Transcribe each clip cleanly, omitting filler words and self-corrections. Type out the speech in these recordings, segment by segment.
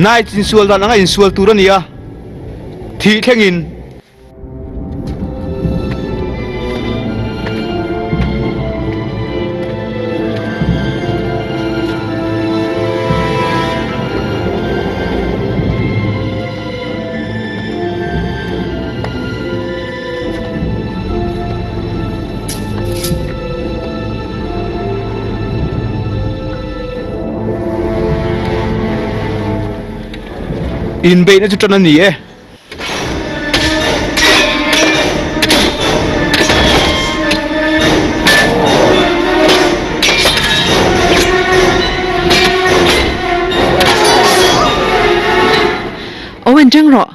นายอินส่วนนั้นอินส่วนตัวนี้อะที่แข่งอินอินเบย์น่าจะจนนั่นนี่เอโอเวนจังหรอ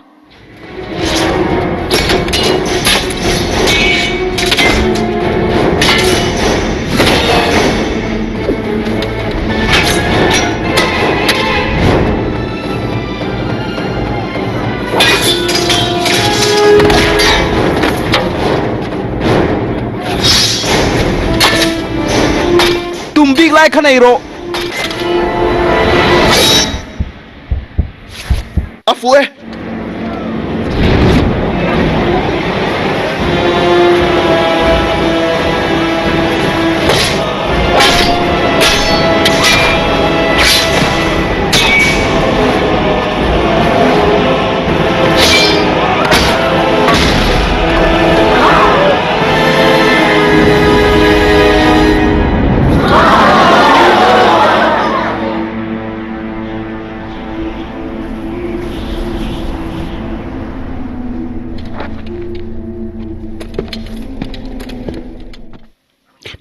ตุ่มบิ๊กไลค์ข้างในโรอาฟูเอ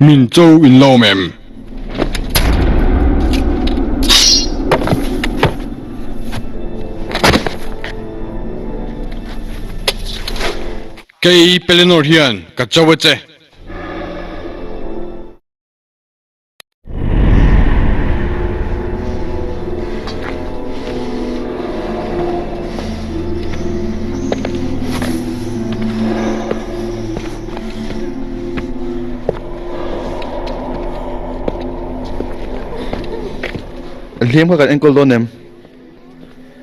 มินโจอินโลแมมเกย์เปเลนอร์เฮียนกับเจ้าเวเจเลี้ยงเพื่อกันเอ็นโกลโดนเนม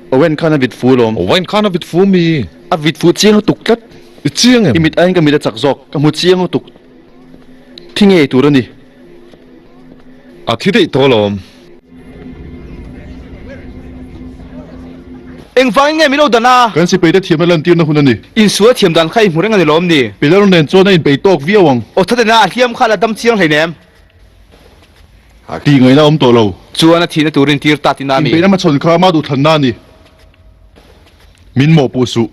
โอเว่นข้านาวิดฟูลมโอ้ยข้าน่ะวิดฟูมี อาวิดฟูเจียงตุกกัดเจียงไงอิมิดไอ้ก็มีแต่จักจอกกับมุเจียงตุกทิ้งไอ้ตัวนี้อาทิตย์ได้ตัวลมเอ็งฟังไงไม่รู้ดันนะกันสิไปได้เทียมแล้วเตียนนะคุณนี่อินสัวเทียมดันใครหัวเรื่องกันในลมนี่ไปแล้วเดินโจนั่นไปโต๊ะวิววังโอ้ถ้าแต่น่าเทียมข้าละดำเชียงไห้เนมตีไงนะตัวเราจวนทีนั้นตัวรินทีร์ตัดที่นามีไปนั่นมาชนข้ามาดูทันนานี่มินโมปูสุ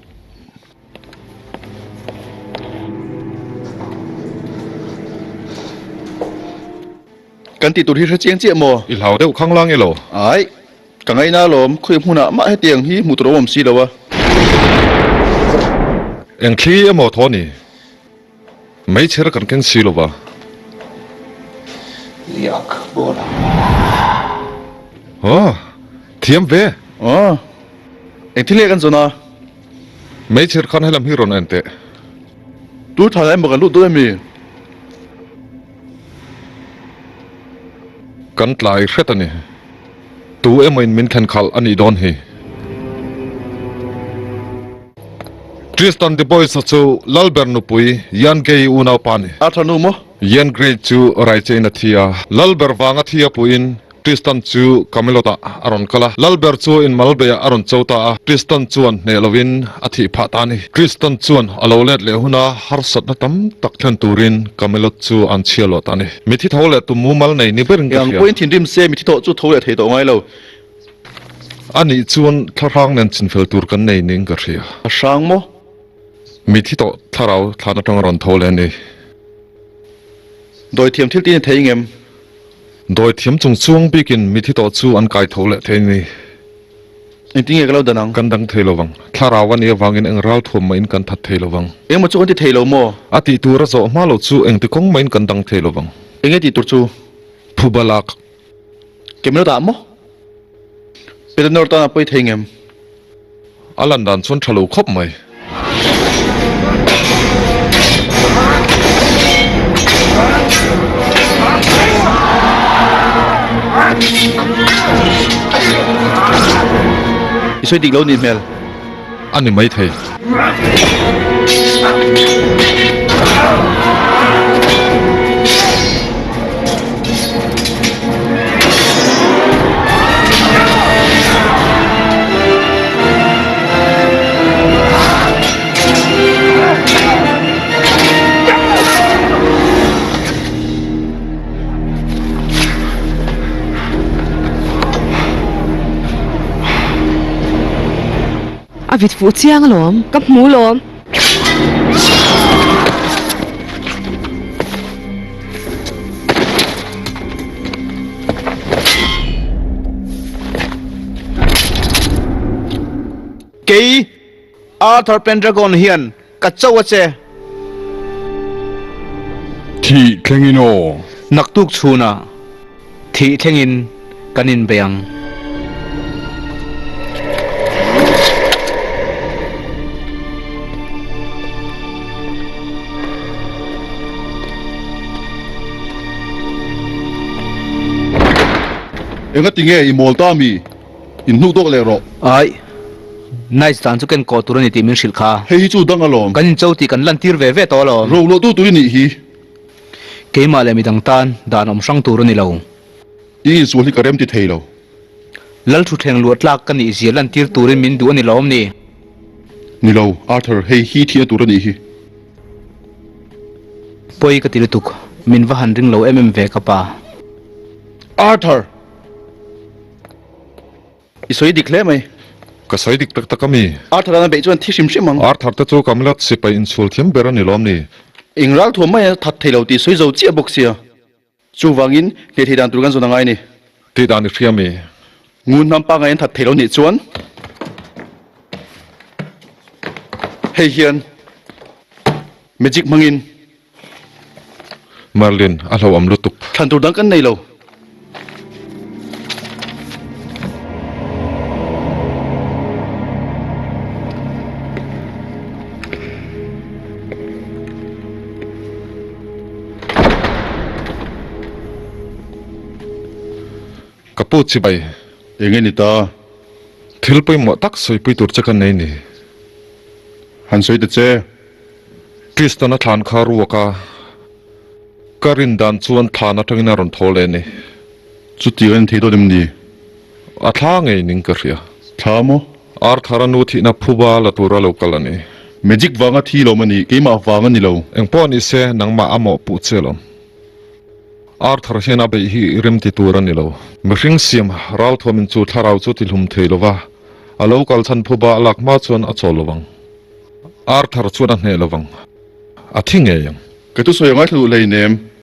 กันติดตัวที่เจียงเจียมโมอีเหล่าเดี๋ยวข้างล่างไงโหลไอ้กังไงน่าลมคุยพูน่ะมาให้เตียงที่มุตโรมซีแล้ววะเอ็งขี้หมอทอนี่ไม่เชื่อกันแค่สิหรอวะอยากบอกนะอ๋อเทียมเวอ๋อเอ็งที่เรียกกันส่วนน่ะไม่เชื่อกันให้ลำฮิรอนเอ็นเตดูถ่ายได้บอกกันรู้ตัวได้มีกันหลายเรื่องนี่ตัวเอ็มอินมินแคนขัลอันนี้โดนเฮทริสตันเดบอยส์สู้ลัลเบอร์นุปุยยันเกย์อุนาวปานีอาทานุโมยันเกรจูไรเจนัทียาลัลเบอร์วางทียปุยนทริสตันจูคามิโลตาอารอนคลาลัลเบอร์จูอินมัลเบียอารอนโจตาทริสตันจวนเนลวินอธิพัตานีทริสตันจวนอลาวเลตเลหุนาฮาร์สัตนตัมตักเทนตูรินคามิโลจูอันเชียโลตานีมิที่เท่าเลตุมูมัลในนิเบริงอย่างปุยนทินริมเซมิที่โตจุดโตเลตเหตุไงเราอันนี้จวนทารางนันจินเฟลตูร์กันในนิงกเรียช่างโมมิที่โตทาราวทานตรงรอนเท่าเลนี่โดยเทียมที่ตีนเทียงเอ็มโดยเทียมจงช่วงปีกินมิที่โตจูอันไกลเท่าเลเทนี่อินทิงเอกเราดันังกันดังเทลวังทาราวันนี้วังอินเอ็งราวทวมมาอินกันทัดเทลวังเอ็งมาจูกันที่เทลโมอติตัวระโซมาโลจูเอ็งติคงมาอินกันดังเทลวังเอ็งติตัวจูผู้บาลักเก็บไม่รู้ตามโมเป็นนอร์ตันไปเทียงเอ็มอลันดันส่วนทะลุครบไหม isoi dik lo ni mel ani mai thei a vit fu chiang lom kap mu lom Kei Arthur Pendragon hian ka chawa che Thi Klengino. naktuk chhuna thi thengin kanin beang Enga tinge I molta mi. In nu dok le ro. ai nice dan chu ken ko turani ti min shil kha Hei chu dang alom. kanin chauti kan lan tir ve ve to lo Ro lo tu ni hi. keima le midang tan dan om sang turani lo I su li karem ti thei lo. lal thu theng luat lak kan i zia lan tir turin min du ani lom ni Ni lo Arthur hei hi thi tu ni hi. poi ka tilituk min va han ring lo ve ka pa Arthur isoi dik le mai ka sai dik tak takami Arthur na be chuan thi sim sim mang ar thar te chu kamilat sipai in chul thiam ber ani lom ni ingral thom mai that theilo ti soi zo chi box sia chu wangin le thi dan tur gan zo na ngai ni ti dan riami ngun nam pa ngai that theilo ni chuan hei hian magic mangin Merlin a hlo am lutup than tur dang kan nei lo kapu chibai Enge ni ta. thilpui mo tak soipui tur chakan nei ni Han soi te che. kristana thlan kha ruaka karin dan chuan thlan atangina ron thole ni Chu ti gan thei do dem ni. a thla ngei ning ka ria Thamo. ar tharanu thi na phuba la tura lokal ani Magic wanga thi lo mani. Keima wanga ni lo. engpon ise nangma amo pu chelon ar thar hena be hi rem ti tura ni lo mihring siam rau thomin chu tharau chu tilhum theilova a lokal chan phuba alak ma chuan a cholowang ar thar chuan a hne lowang a thinge yang Ke tu soi ngai thlu lei nem.